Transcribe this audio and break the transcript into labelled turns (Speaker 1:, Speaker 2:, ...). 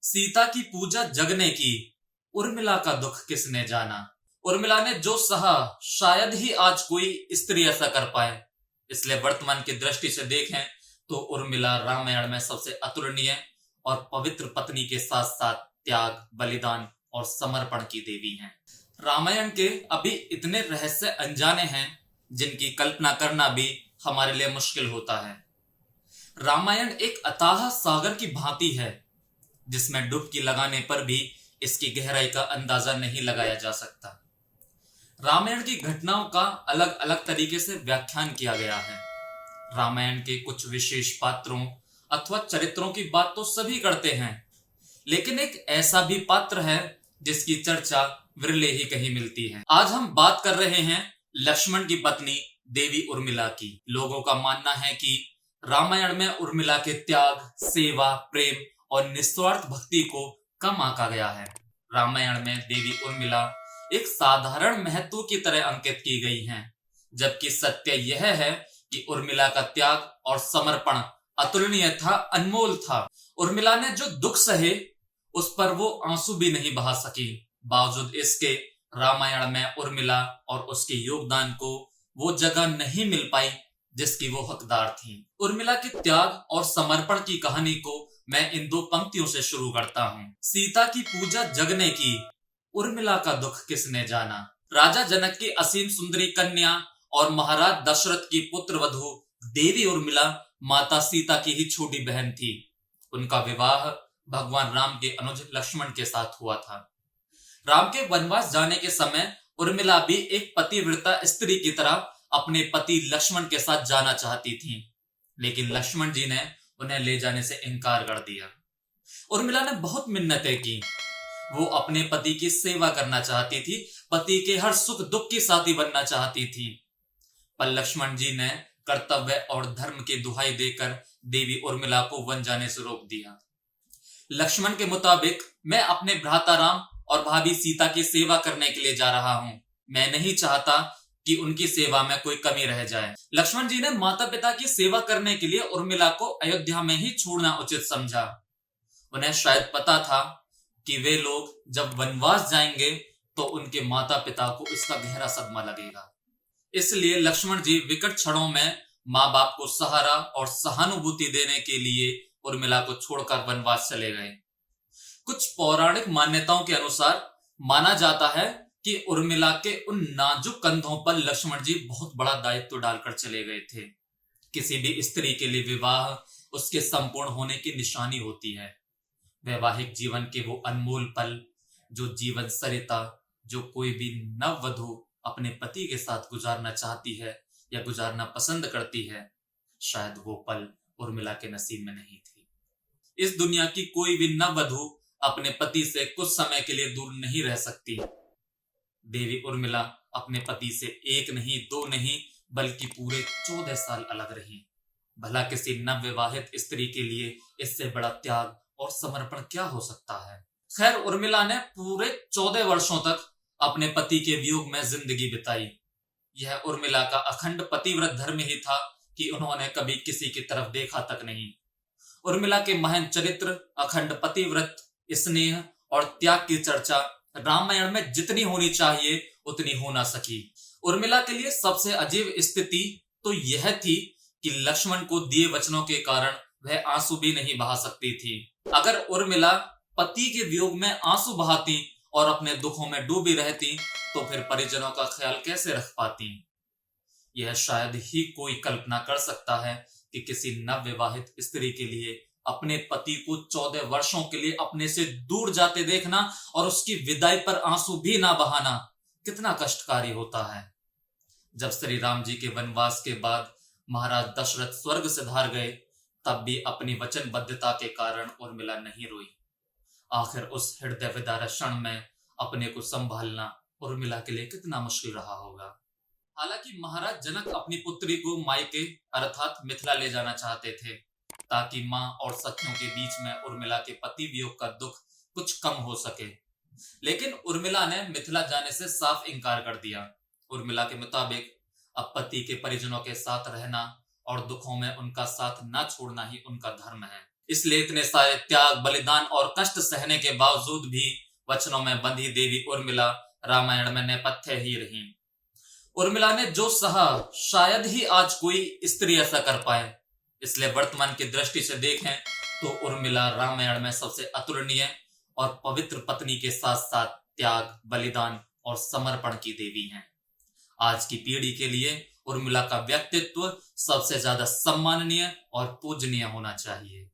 Speaker 1: सीता की पूजा जग ने की, उर्मिला का दुख किसने जाना। उर्मिला ने जो सहा शायद ही आज कोई स्त्री ऐसा कर पाए। इसलिए वर्तमान की दृष्टि से देखें तो उर्मिला रामायण में सबसे अतुलनीय और पवित्र पत्नी के साथ साथ त्याग, बलिदान और समर्पण की देवी हैं। रामायण के अभी इतने रहस्य अनजाने हैं जिनकी कल्पना करना भी हमारे लिए मुश्किल होता है। रामायण एक अथाह सागर की भांति है जिसमें डुबकी लगाने पर भी इसकी गहराई का अंदाजा नहीं लगाया जा सकता। रामायण की घटनाओं का अलग अलग तरीके से व्याख्यान किया गया है। रामायण के कुछ विशेष पात्रों अथवा चरित्रों की बात तो सभी करते हैं, लेकिन एक ऐसा भी पात्र है जिसकी चर्चा विरले ही कहीं मिलती है। आज हम बात कर रहे हैं लक्ष्मण की पत्नी देवी उर्मिला की। लोगों का मानना है कि रामायण में उर्मिला के त्याग, सेवा, प्रेम और निस्वार्थ भक्ति को कम आंका गया है। रामायण में देवी उर्मिला एक साधारण महत्व की तरह अंकित की गई हैं, जबकि सत्य यह है कि उर्मिला का त्याग और समर्पण अतुलनीय था, अनमोल था। उर्मिला ने जो दुख सहे उस पर वो आंसू भी नहीं बहा सकी। बावजूद इसके रामायण में उर्मिला और उसके योगदान को वो जगह नहीं मिल पाई जिसकी वो हकदार थी। उर्मिला के त्याग और समर्पण की कहानी को मैं इन दो पंक्तियों से शुरू करता हूँ। सीता की पूजा जग ने की, उर्मिला का दुख किसने जाना। राजा जनक की असीम सुंदरी कन्या और महाराज दशरथ की पुत्र वधू देवी उर्मिला माता सीता की ही छोटी बहन थी। उनका विवाह भगवान राम के अनुज लक्ष्मण के साथ हुआ था। राम के वनवास जाने के समय उर्मिला भी एक पतिव्रता स्त्री की तरह अपने पति लक्ष्मण के साथ जाना चाहती थी, लेकिन लक्ष्मण जी ने उन्हें ले जाने से इनकार कर दिया। उर्मिला ने बहुत मिन्नतें की। वो अपने पति की सेवा करना चाहती थी, पति के हर सुख दुख की साथी बनना चाहती थी, पर लक्ष्मण जी ने कर्तव्य और धर्म की दुहाई देकर देवी उर्मिला को वन जाने से रोक दिया। लक्ष्मण के मुताबिक मैं अपने भ्राता राम और भाभी सीता की सेवा करने के लिए जा रहा हूं। मैं नहीं चाहता कि उनकी सेवा में कोई कमी रह जाए। लक्ष्मण जी ने माता पिता की सेवा करने के लिए उर्मिला को अयोध्या में ही छोड़ना उचित समझा। उन्हें शायद पता था कि वे लोग जब वनवास जाएंगे तो उनके माता पिता को इसका गहरा सदमा लगेगा। इसलिए लक्ष्मण जी विकट क्षणों में माँ बाप को सहारा और सहानुभूति देने के लिए उर्मिला को छोड़कर वनवास चले गए। कुछ पौराणिक मान्यताओं के अनुसार माना जाता है कि उर्मिला के उन नाजुक कंधों पर लक्ष्मण जी बहुत बड़ा दायित्व डालकर चले गए थे। किसी भी स्त्री के लिए विवाह उसके संपूर्ण होने की निशानी होती है। वैवाहिक जीवन के वो अनमोल पल जो जीवन सरिता, जो कोई भी नववधु अपने पति के साथ गुजारना चाहती है या गुजारना पसंद करती है, शायद वो पल उर्मिला के नसीब में नहीं थे। इस दुनिया की कोई भी नववधु अपने पति से कुछ समय के लिए दूर नहीं रह सकती। देवी उर्मिला अपने पति से एक नहीं, दो नहीं, बल्कि पूरे 14 साल अलग रही। भला किसी नवविवाहित स्त्री के लिए इससे बड़ा त्याग और समर्पण क्या हो सकता है। खैर, उर्मिला ने पूरे 14 वर्षों तक अपने पति के वियोग में जिंदगी बिताई। यह उर्मिला का अखंड पतिव्रत धर्म ही था कि उन्होंने कभी किसी की तरफ देखा तक नहीं। उर्मिला के महान चरित्र, अखंड पतिव्रत, स्नेह और त्याग की चर्चा रामायण में जितनी होनी चाहिए उतनी हो ना सकी। उर्मिला के लिए सबसे अजीब स्थिति तो यह थी कि लक्ष्मण को दिए वचनों के कारण वह आंसू भी नहीं बहा सकती थी। अगर उर्मिला पति के वियोग में आंसू बहाती और अपने दुखों में डूबी रहती तो फिर परिजनों का ख्याल कैसे रख पाती। यह शायद ही कोई कल्पना कर सकता है कि किसी नवविवाहित स्त्री के लिए अपने पति को 14 वर्षों के लिए अपने से दूर जाते देखना और उसकी विदाई पर आंसू भी ना बहाना कितना कष्टकारी होता है। जब श्री राम जी के वनवास के बाद महाराज दशरथ स्वर्ग से धार गए, तब भी अपनी वचनबद्धता के कारण उर्मिला नहीं रोई। आखिर उस हृदय विदारक क्षण में अपने को संभालना उर्मिला के लिए कितना मुश्किल रहा होगा। हालांकि महाराज जनक अपनी पुत्री को मायके अर्थात मिथिला ले जाना चाहते थे ताकि मां और सखियों के बीच में उर्मिला के पति वियोग का दुख कुछ कम हो सके, लेकिन उर्मिला ने मिथिला जाने से साफ इनकार कर दिया। उर्मिला के मुताबिक अब पति के परिजनों के साथ रहना और दुखों में उनका साथ न छोड़ना ही उनका धर्म है। इसलिए इतने सारे त्याग, बलिदान और कष्ट सहने के बावजूद भी वचनों में बंधी देवी उर्मिला रामायण में नेपथ्य ही रही। उर्मिला ने जो सहा शायद ही आज कोई स्त्री ऐसा कर पाए। इसलिए वर्तमान की दृष्टि से देखें तो उर्मिला रामायण में सबसे अतुलनीय और पवित्र पत्नी के साथ साथ त्याग, बलिदान और समर्पण की देवी हैं। आज की पीढ़ी के लिए उर्मिला का व्यक्तित्व सबसे ज्यादा सम्माननीय और पूजनीय होना चाहिए।